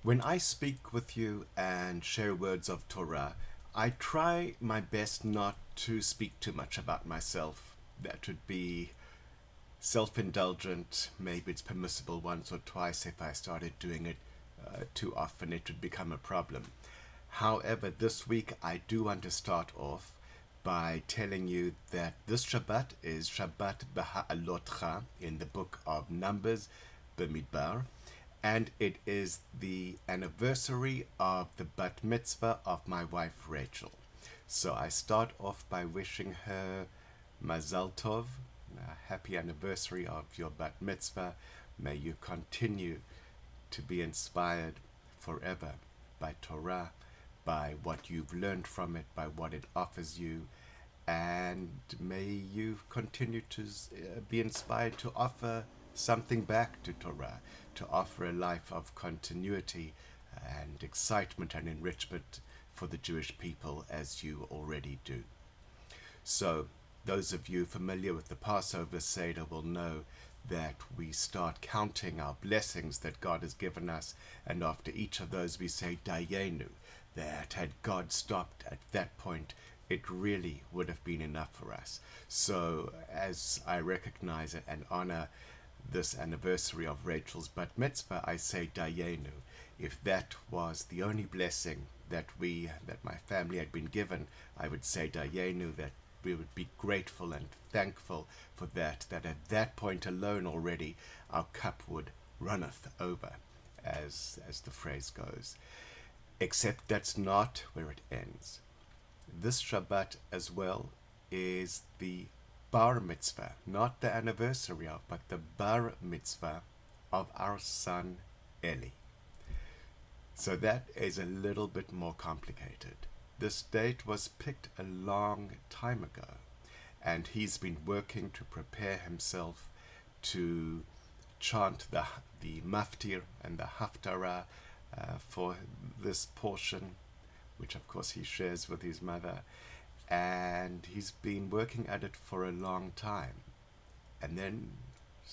When I speak with you and share words of Torah, I try my best not to speak too much about myself. That would be self indulgent. Maybe it's permissible once or twice. If I started doing it too often, it would become a problem. However, this week I do want to start off by telling you that this Shabbat is Shabbat Behaalotecha in the book of Numbers, Bamidbar, and it is the anniversary of the bat mitzvah of my wife Rachel. So I start off by wishing her Mazal Tov, a happy anniversary of your bat mitzvah. May you continue to be inspired forever by Torah, by what you've learned from it, by what it offers you, and may you continue to be inspired to offer something back to Torah, to offer a life of continuity and excitement and enrichment for the Jewish people as you already do. So, those of you familiar with the Passover Seder will know that we start counting our blessings that God has given us, and after each of those we say Dayenu, that had God stopped at that point, it really would have been enough for us. So, as I recognize it and honor this anniversary of Rachel's bat mitzvah, I say Dayenu. If that was the only blessing that my family had been given, I would say Dayenu, that we would be grateful and thankful for that at that point alone already our cup would runneth over, as the phrase goes. Except that's not where it ends. This Shabbat as well is the bar mitzvah, not the anniversary of, but the bar mitzvah of our son Eli. So that is a little bit more complicated. This date was picked a long time ago, and he's been working to prepare himself to chant the maftir and the haftarah for this portion, which of course he shares with his mother, and he's been working at it for a long time. And then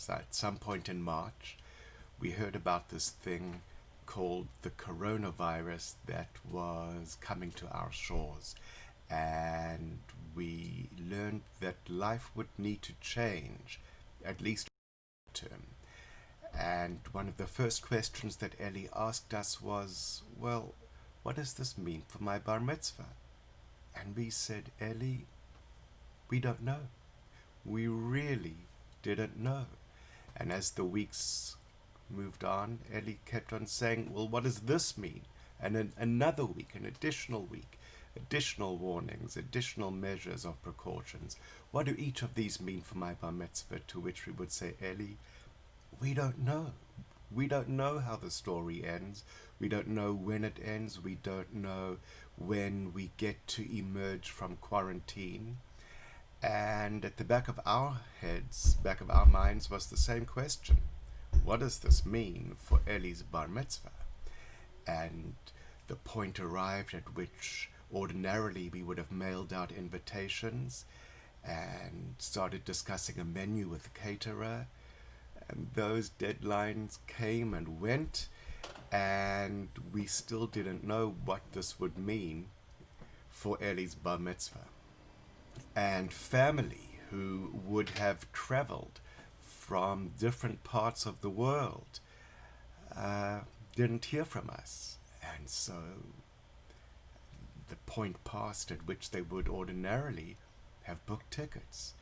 at some point in March, we heard about this thing called the coronavirus that was coming to our shores, and we learned that life would need to change, at least term. And one of the first questions that Ellie asked us was, well, what does this mean for my bar mitzvah? And we said, Ellie, we don't know. We really didn't know. And as the weeks moved on, Ellie kept on saying, well, what does this mean? And then another week, an additional week, additional warnings, additional measures of precautions. What do each of these mean for my bar mitzvah? To which we would say, Ellie, we don't know. We don't know how the story ends. We don't know when it ends. We don't know when we get to emerge from quarantine. And at the back of our heads, back of our minds, was the same question. What does this mean for Ellie's bar mitzvah? And the point arrived at which ordinarily we would have mailed out invitations and started discussing a menu with the caterer. And those deadlines came and went, and we still didn't know what this would mean for Ellie's bar mitzvah. And family who would have traveled from different parts of the world didn't hear from us. And so the point passed at which they would ordinarily have booked tickets.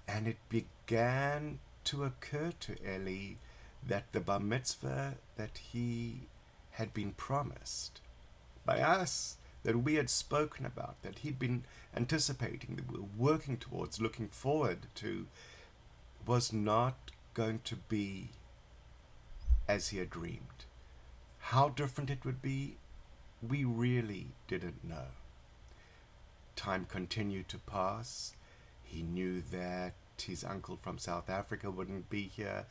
And it began to occur to Eli that the bar mitzvah that he had been promised by us, that we had spoken about, that he'd been anticipating, that we were working towards, looking forward to, was not going to be as he had dreamed. How different it would be, we really didn't know. Time continued to pass. He knew that his uncle from South Africa wouldn't be here,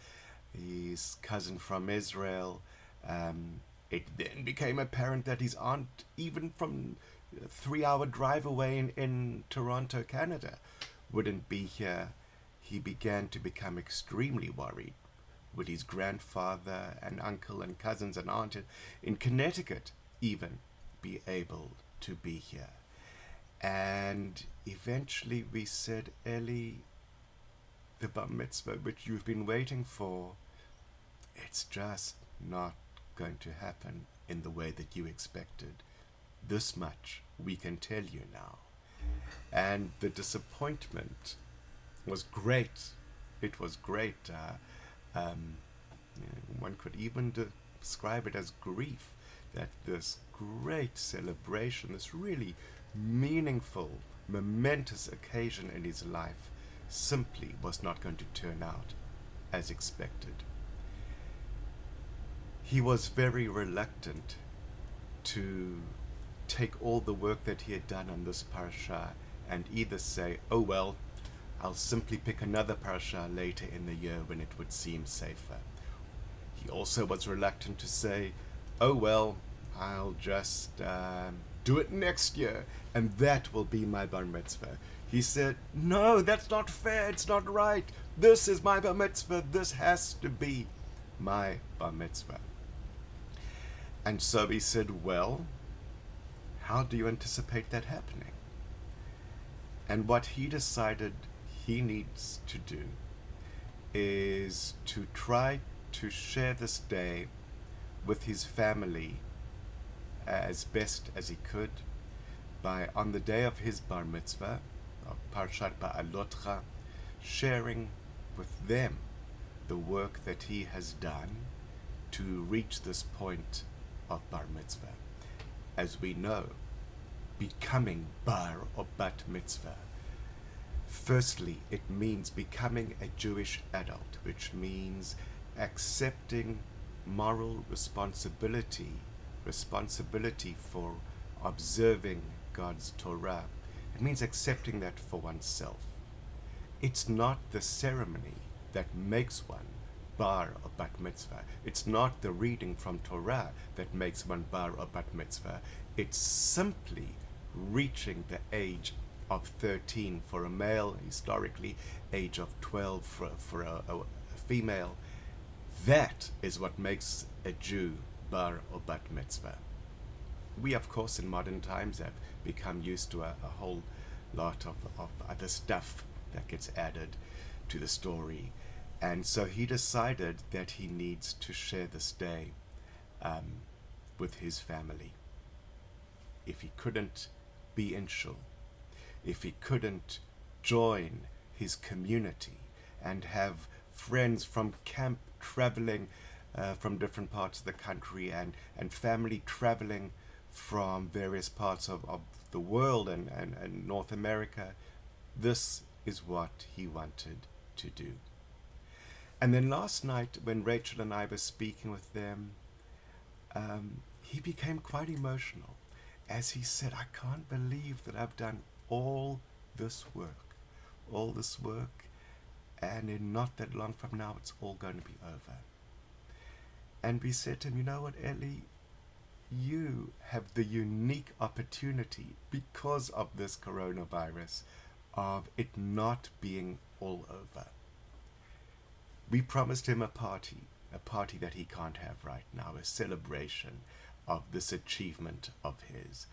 his cousin from Israel. It then became apparent that his aunt, even from a 3-hour drive away in Toronto, Canada, wouldn't be here. He began to become extremely worried. Would his grandfather and uncle and cousins and aunt in Connecticut even be able to be here? And eventually we said, Eli, the bar mitzvah which you've been waiting for, it's just not going to happen in the way that you expected. This much we can tell you now. And the disappointment was great. It was great. One could even describe it as grief, that this great celebration, this really meaningful, momentous occasion in his life simply was not going to turn out as expected. He was very reluctant to take all the work that he had done on this parasha and either say, oh well, I'll simply pick another parasha later in the year when it would seem safer. He also was reluctant to say, oh well, I'll just do it next year and that will be my bar mitzvah. He said, no, that's not fair, it's not right. This is my bar mitzvah, this has to be my bar mitzvah. And so he said, well, how do you anticipate that happening? And what he decided he needs to do is to try to share this day with his family as best as he could by, on the day of his bar mitzvah, of Parshat Behaalotecha, sharing with them the work that he has done to reach this point of bar mitzvah. As we know, becoming bar or bat mitzvah, firstly, it means becoming a Jewish adult, which means accepting moral responsibility for observing God's Torah. It means accepting that for oneself. It's not the ceremony that makes one bar or bat mitzvah. It's not the reading from Torah that makes one bar or bat mitzvah. It's simply reaching the age of 13 for a male, historically, age of 12 for a female. That is what makes a Jew bar or bat mitzvah. We, of course, in modern times have become used to a whole lot of other stuff that gets added to the story. And so he decided that he needs to share this day with his family. If he couldn't be in shul, if he couldn't join his community and have friends from camp traveling from different parts of the country and family traveling from various parts of the world and North America, this is what he wanted to do. And then last night, when Rachel and I were speaking with them, he became quite emotional as he said, I can't believe that I've done all this work, and in not that long from now, it's all going to be over. And we said to him, you know what, Eli, you have the unique opportunity, because of this coronavirus, of it not being all over. We promised him a party that he can't have right now, a celebration of this achievement of his.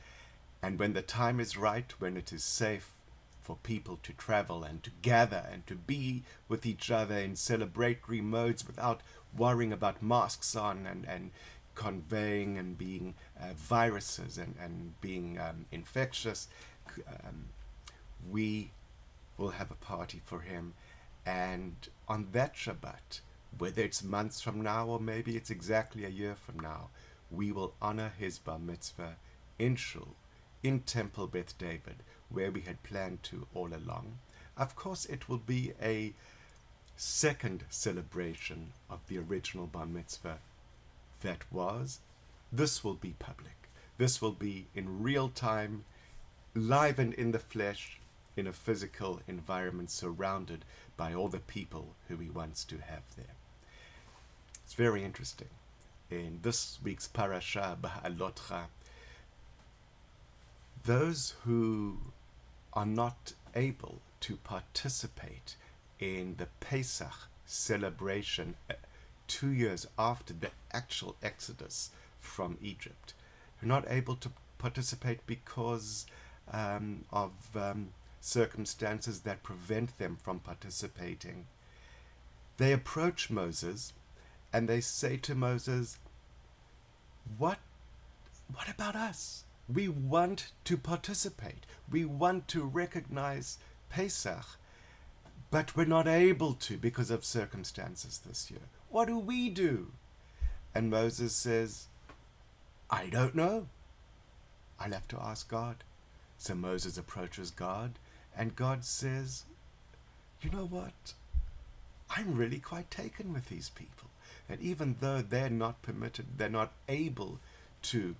And when the time is right, when it is safe for people to travel and to gather and to be with each other in celebratory modes without worrying about masks on and conveying and being viruses and being infectious, we will have a party for him. And on that Shabbat, whether it's months from now or maybe it's exactly a year from now, we will honor his bar mitzvah in shul, in Temple Beth David, where we had planned to all along. Of course, it will be a second celebration of the original bar mitzvah that was. This will be public. This will be in real time, live and in the flesh, in a physical environment, surrounded by all the people who he wants to have there. It's very interesting. In this week's parasha, Behaalotecha, those who are not able to participate in the Pesach celebration 2 years after the actual exodus from Egypt, who are not able to participate because of circumstances that prevent them from participating. They approach Moses and they say to Moses, what about us? We want to participate. We want to recognize Pesach, but we're not able to because of circumstances this year. What do we do? And Moses says, I don't know. I'll have to ask God. So Moses approaches God, and God says, you know what? I'm really quite taken with these people. That even though they're not permitted, they're not able to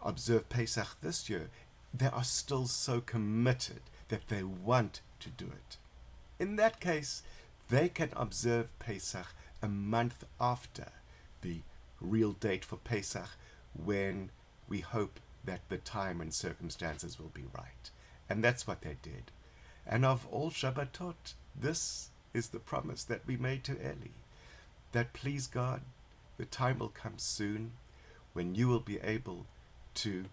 observe Pesach this year, they are still so committed that they want to do it. In that case, they can observe Pesach a month after the real date for Pesach, when we hope that the time and circumstances will be right. And that's what they did. And of all Shabbatot, this is the promise that we made to Eli, that please God, the time will come soon when you will be able to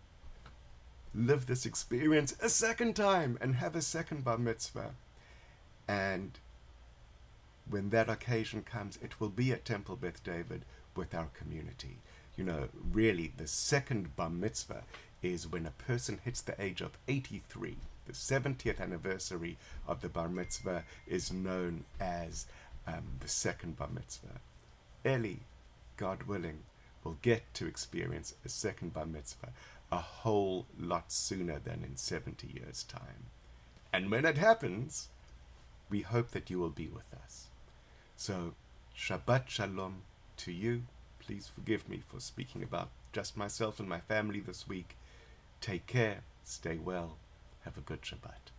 live this experience a second time and have a second bar mitzvah. And when that occasion comes, it will be at Temple Beth David with our community. You know, really, the second bar mitzvah is when a person hits the age of 83. The 70th anniversary of the bar mitzvah is known as the second bar mitzvah. Eli, God willing, will get to experience a second bar mitzvah a whole lot sooner than in 70 years' time. And when it happens, we hope that you will be with us. So, Shabbat Shalom to you. Please forgive me for speaking about just myself and my family this week. Take care, stay well, have a good Shabbat.